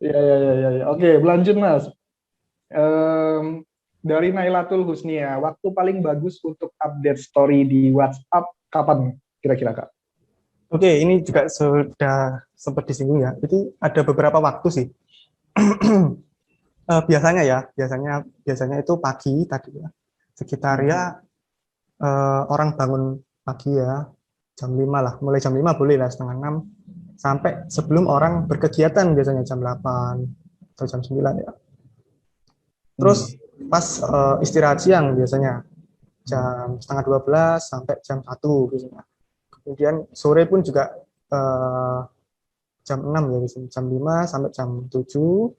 Ya, ya, ya, ya, ya. Oke, berlanjut Mas. Dari Nailatul Husnia, waktu paling bagus untuk update story di WhatsApp kapan kira-kira Kak? Oke, ini juga sudah sempat disinggung ya. Jadi ada beberapa waktu sih. Biasanya ya, biasanya itu pagi tadi ya. Sekitar Hmm. ya orang bangun pagi ya, jam 5 lah. Mulai jam 5 boleh lah, setengah 6 sampai sebelum orang berkegiatan biasanya jam 8 atau jam 9 ya. Terus Hmm. pas istirahat siang biasanya jam setengah 12 sampai jam 1 biasanya. Kemudian sore pun juga eh, jam 6 ya biasanya, jam 5 sampai jam 7.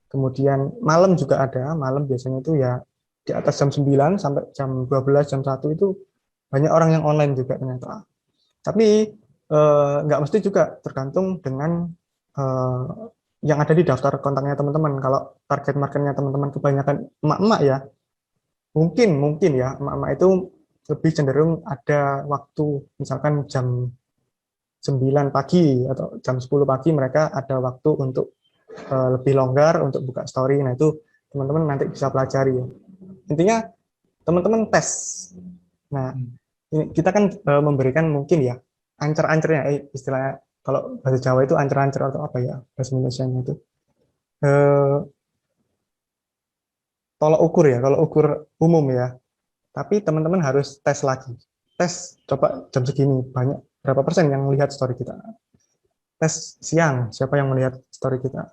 Kemudian malam juga ada, malam biasanya itu ya di atas jam 9 sampai jam 12 jam 1 itu banyak orang yang online juga ternyata. Tapi nggak mesti juga, tergantung dengan eh, yang ada di daftar kontaknya teman-teman. Kalau target marketnya teman-teman kebanyakan emak-emak ya, mungkin mungkin ya emak-emak itu lebih cenderung ada waktu, misalkan jam 9 pagi atau jam 10 pagi mereka ada waktu untuk lebih longgar untuk buka story. Nah itu teman-teman nanti bisa pelajari ya. Intinya teman-teman tes. Nah Hmm. ini kita kan memberikan mungkin ya ancer-ancernya, istilahnya kalau bahasa Jawa itu ancer-ancer atau apa ya bahasa Indonesia itu, eh, tolok ukur ya, kalau ukur umum ya. Tapi teman-teman harus tes lagi. Tes, coba jam segini banyak berapa persen yang melihat story kita. Tes siang, siapa yang melihat story kita.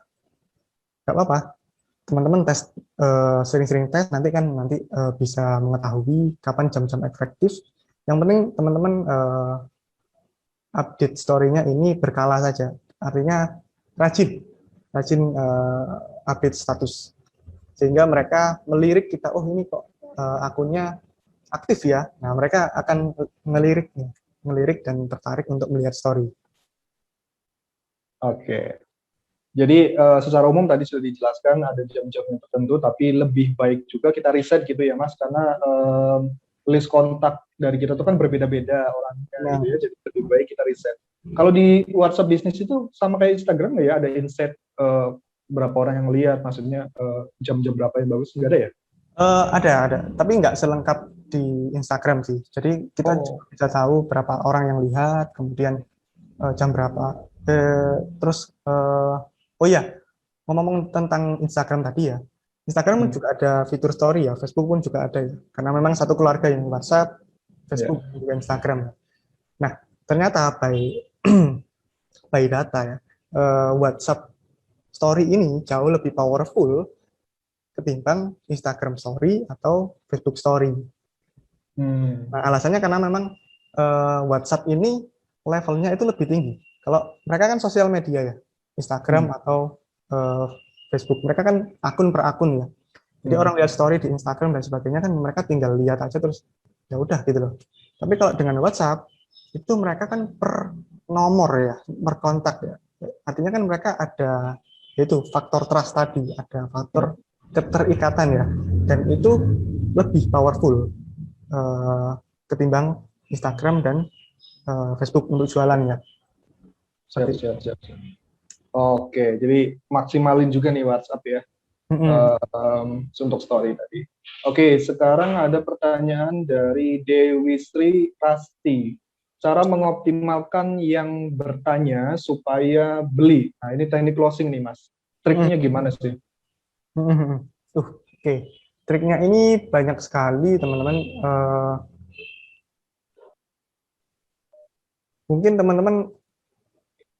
Gak apa-apa, teman-teman tes, sering-sering tes, nanti kan nanti bisa mengetahui kapan jam-jam efektif. Yang penting teman-teman update story-nya ini berkala saja. Artinya rajin, rajin update status. Sehingga mereka melirik kita, oh ini kok akunnya aktif ya. Nah, mereka akan ngelirik nih, ngelirik dan tertarik untuk melihat story. Oke. Jadi secara umum tadi sudah dijelaskan ada jam-jam yang tertentu, tapi lebih baik juga kita riset gitu ya Mas, karena list kontak dari kita tuh kan berbeda-beda orangnya gitu Nah, ya, jadi lebih baik kita riset. Kalau di WhatsApp bisnis itu sama kayak Instagram nggak ya, ada insight berapa orang yang lihat, maksudnya jam-jam berapa yang bagus, nggak ada ya? ada, tapi nggak selengkap di Instagram sih. Jadi kita juga Oh, bisa tahu berapa orang yang lihat, kemudian jam berapa. Terus, oh ya, ngomong tentang Instagram tadi ya, Instagram hmm, juga ada fitur story ya, Facebook pun juga ada ya, karena memang satu keluarga yang WhatsApp, Facebook, ya. juga Instagram. Nah, ternyata by by data ya, WhatsApp story ini jauh lebih powerful ketimbang Instagram story atau Facebook story. Hmm, Nah, alasannya karena memang WhatsApp ini levelnya itu lebih tinggi. Kalau mereka kan sosial media ya, Instagram hmm, atau eh, Facebook, mereka kan akun per akun ya. Jadi orang hmm. lihat story di Instagram dan sebagainya kan mereka tinggal lihat aja terus ya udah gitu loh. Tapi kalau dengan WhatsApp itu mereka kan per nomor ya, per kontak ya. Artinya kan mereka ada yaitu faktor trust tadi, ada faktor keterikatan ya. Dan itu lebih powerful eh, ketimbang Instagram dan Facebook untuk jualan ya. Siap, Seperti siap, siap, siap. Oke, jadi maksimalin juga nih WhatsApp ya. mm-mm. Untuk story tadi. Oke, sekarang ada pertanyaan dari Dewi Sri Rasti. Cara mengoptimalkan yang bertanya supaya beli. Nah, ini teknik closing nih, Mas. Triknya gimana sih? Oke. Triknya ini banyak sekali teman-teman. Mungkin teman-teman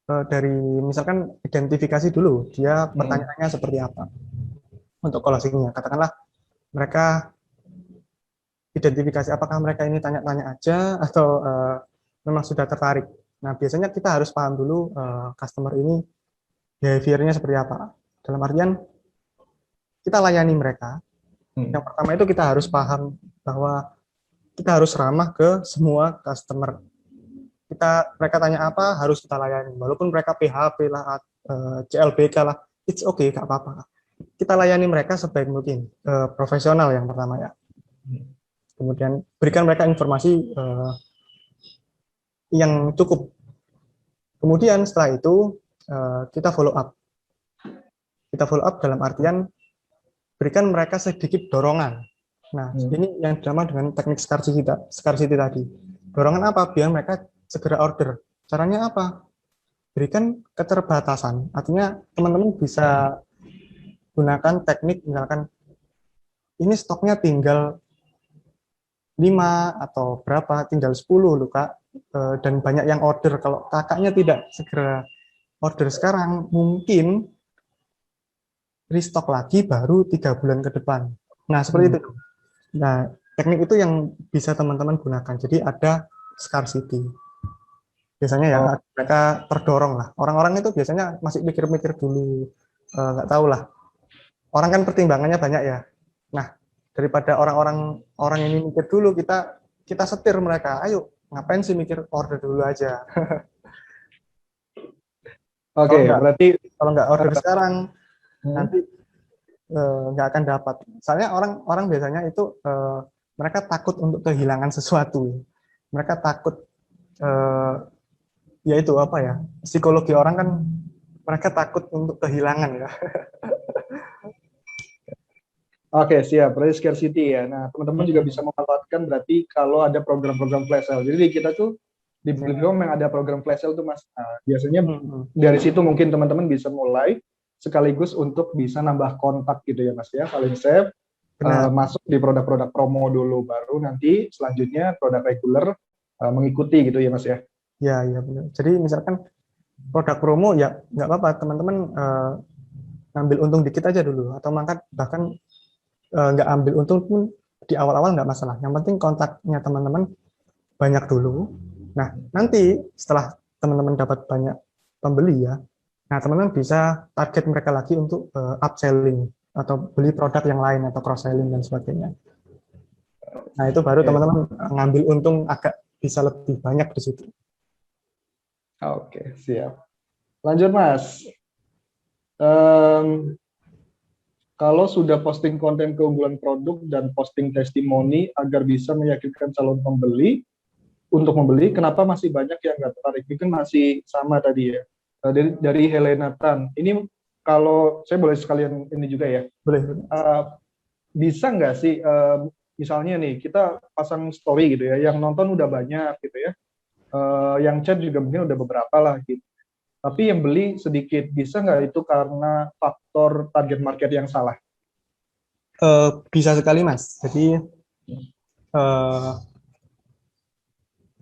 dari misalkan identifikasi dulu dia Hmm. pertanyaannya seperti apa untuk closingnya. Katakanlah mereka identifikasi apakah mereka ini tanya-tanya aja atau memang sudah tertarik. Nah, biasanya kita harus paham dulu customer ini behavior-nya seperti apa. Dalam artian kita layani mereka. Yang Hmm. pertama itu kita harus paham bahwa kita harus ramah ke semua customer. Mereka tanya apa harus kita layani. Walaupun mereka PHP lah, CLBK lah, it's okay, gak apa-apa. Kita layani mereka sebaik mungkin, profesional yang pertama ya. Kemudian berikan mereka informasi yang cukup. Kemudian setelah itu kita follow up. Kita follow up dalam artian berikan mereka sedikit dorongan. Nah, ini yang dinamakan dengan teknik scarcity tadi. Dorongan apa? Biar mereka segera order. Caranya apa? Berikan keterbatasan. Artinya teman-teman bisa gunakan teknik misalkan ini stoknya tinggal 5 atau berapa, tinggal 10 loh Kak, dan banyak yang order. Kalau kakaknya tidak segera order sekarang, mungkin restock lagi baru 3 bulan ke depan. Nah, seperti itu. Nah, teknik itu yang bisa teman-teman gunakan. Jadi ada scarcity. Biasanya ya mereka terdorong lah. Orang-orang itu biasanya masih mikir-mikir dulu, nggak tahu lah. Orang kan pertimbangannya banyak ya. Nah, daripada orang ini mikir dulu, kita setir mereka. Ayo, ngapain sih mikir, order dulu aja. Oke, berarti kalau nggak order sekarang, nanti nggak akan dapat. Soalnya orang biasanya itu mereka takut untuk kehilangan sesuatu. Mereka takut, ya itu apa ya, psikologi orang kan, mereka takut untuk kehilangan ya. Oke, siap. Berarti scarcity ya. Nah, teman-teman juga bisa memanfaatkan berarti kalau ada program-program flash sale. Jadi kita tuh di Belikom yang ada program flash sale tuh Mas. Nah, biasanya dari situ mungkin teman-teman bisa mulai sekaligus untuk bisa nambah kontak gitu ya Mas ya. Paling safe masuk di produk-produk promo dulu, baru nanti selanjutnya produk reguler mengikuti gitu ya Mas ya. Ya, benar. Jadi misalkan produk promo ya nggak apa-apa, teman-teman ngambil untung dikit aja dulu, atau bahkan nggak ambil untung pun di awal-awal nggak masalah. Yang penting kontaknya teman-teman banyak dulu. Nah, nanti setelah teman-teman dapat banyak pembeli ya, nah teman-teman bisa target mereka lagi untuk upselling atau beli produk yang lain atau cross selling dan sebagainya. Nah, itu baru teman-teman ngambil untung agak bisa lebih banyak di situ. Oke, siap. Lanjut Mas. Kalau sudah posting konten keunggulan produk dan posting testimoni agar bisa meyakinkan calon pembeli untuk membeli, kenapa masih banyak yang nggak tertarik? Mungkin masih sama tadi ya. Dari Helena Tan. Ini kalau saya boleh sekalian ini juga ya. Boleh. Bisa nggak sih, misalnya nih kita pasang story gitu ya, yang nonton udah banyak gitu ya, yang chat juga mungkin udah beberapa lah gitu. Tapi yang beli sedikit, bisa nggak itu karena faktor target market yang salah? Bisa sekali Mas. Jadi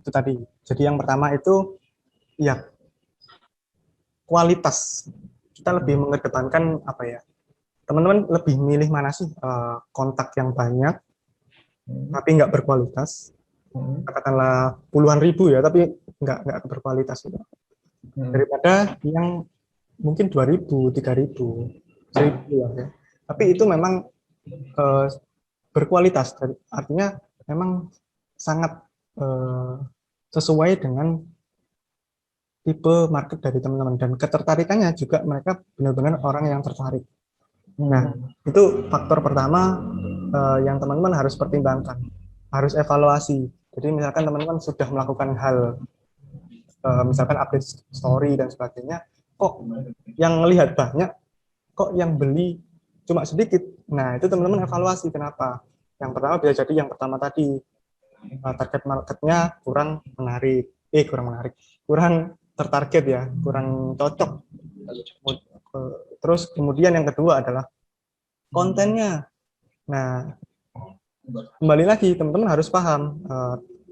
itu tadi. Jadi yang pertama itu ya kualitas. Kita lebih mengedepankan apa ya? Teman-teman lebih milih mana sih kontak yang banyak tapi nggak berkualitas. Katakanlah puluhan ribu ya, tapi nggak berkualitas gitu. Daripada yang mungkin 2.000, 3.000, 1.000 ya. Tapi itu memang berkualitas, artinya memang sangat sesuai dengan tipe market dari teman-teman, dan ketertarikannya juga mereka benar-benar orang yang tertarik. Nah, itu faktor pertama yang teman-teman harus pertimbangkan, harus evaluasi. Jadi misalkan teman-teman sudah melakukan hal, misalkan update story dan sebagainya, kok yang melihat banyak, kok yang beli cuma sedikit. Nah, itu teman-teman evaluasi kenapa. Yang pertama bisa jadi yang pertama tadi, target marketnya kurang tertarget ya, kurang cocok. Terus kemudian yang kedua adalah kontennya. Nah, kembali lagi teman-teman harus paham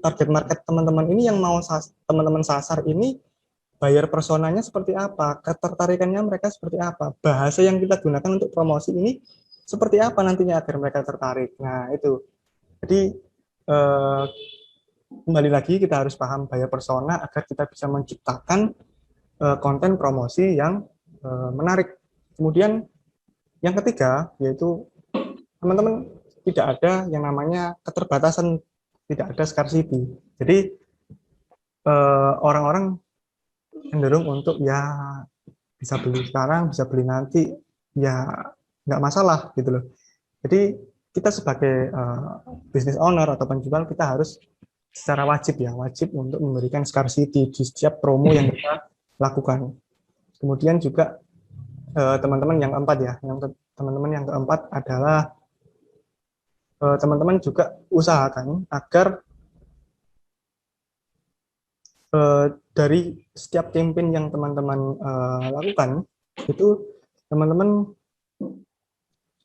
target market teman-teman ini, yang mau teman-teman sasar ini buyer personanya seperti apa, ketertarikannya mereka seperti apa, bahasa yang kita gunakan untuk promosi ini seperti apa nantinya agar mereka tertarik. Nah, itu. Jadi kembali lagi kita harus paham buyer persona agar kita bisa menciptakan konten promosi yang menarik. Kemudian yang ketiga yaitu teman-teman tidak ada yang namanya keterbatasan, tidak ada scarcity. Jadi orang-orang cenderung untuk ya bisa beli sekarang, bisa beli nanti, ya nggak masalah gitu loh. Jadi kita sebagai business owner atau penjual, kita harus secara wajib untuk memberikan scarcity di setiap promo yang kita lakukan. Kemudian juga teman-teman yang keempat ya. Teman-teman yang keempat adalah teman-teman juga usahakan agar dari setiap campaign yang teman-teman lakukan itu teman-teman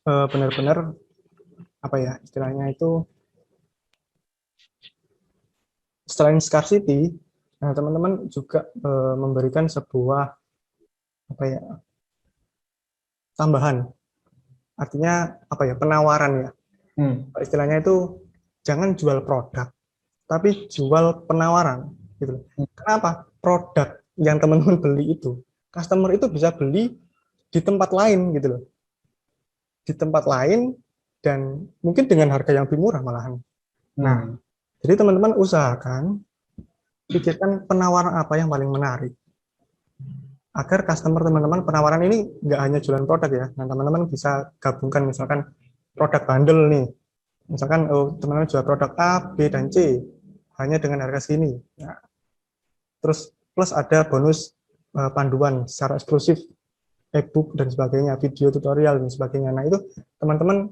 benar-benar apa ya istilahnya itu selain scarcity, nah teman-teman juga memberikan sebuah apa ya tambahan, artinya apa ya penawaran ya. Istilahnya itu jangan jual produk, tapi jual penawaran gitu. Kenapa? Produk yang teman-teman beli itu, customer itu bisa beli di tempat lain gitu loh. Di tempat lain dan mungkin dengan harga yang lebih murah malahan. Nah, jadi teman-teman usahakan pikirkan penawaran apa yang paling menarik. Agar customer teman-teman penawaran ini nggak hanya jualan produk ya. Nah, teman-teman bisa gabungkan misalkan produk bundle nih. Misalkan teman-teman jual produk A, B, dan C hanya dengan harga segini. Nah, terus plus ada bonus panduan secara eksklusif, e-book dan sebagainya, video tutorial dan sebagainya. Nah, itu teman-teman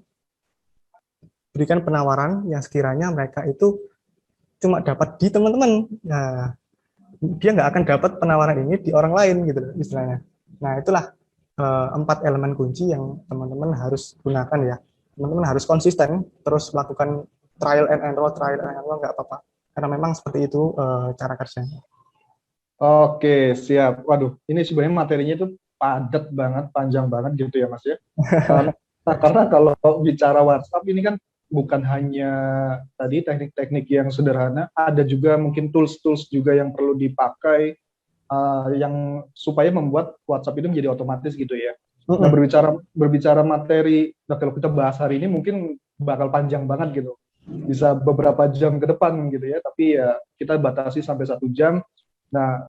berikan penawaran yang sekiranya mereka itu cuma dapat di teman-teman. Nah, dia nggak akan dapat penawaran ini di orang lain gitu istilahnya. Nah, itulah 4 elemen kunci yang teman-teman harus gunakan ya. Teman-teman harus konsisten terus melakukan trial and error nggak apa-apa. Karena memang seperti itu cara kerjanya. Oke, siap. Waduh, ini sebenarnya materinya itu padat banget, panjang banget gitu ya, Mas ya. Karena kalau bicara WhatsApp ini kan bukan hanya tadi teknik-teknik yang sederhana, ada juga mungkin tools-tools juga yang perlu dipakai yang supaya membuat WhatsApp itu menjadi otomatis gitu ya. Nah, berbicara materi, nah kalau kita bahas hari ini mungkin bakal panjang banget gitu. Bisa beberapa jam ke depan gitu ya, tapi ya kita batasi sampai 1 jam. Nah,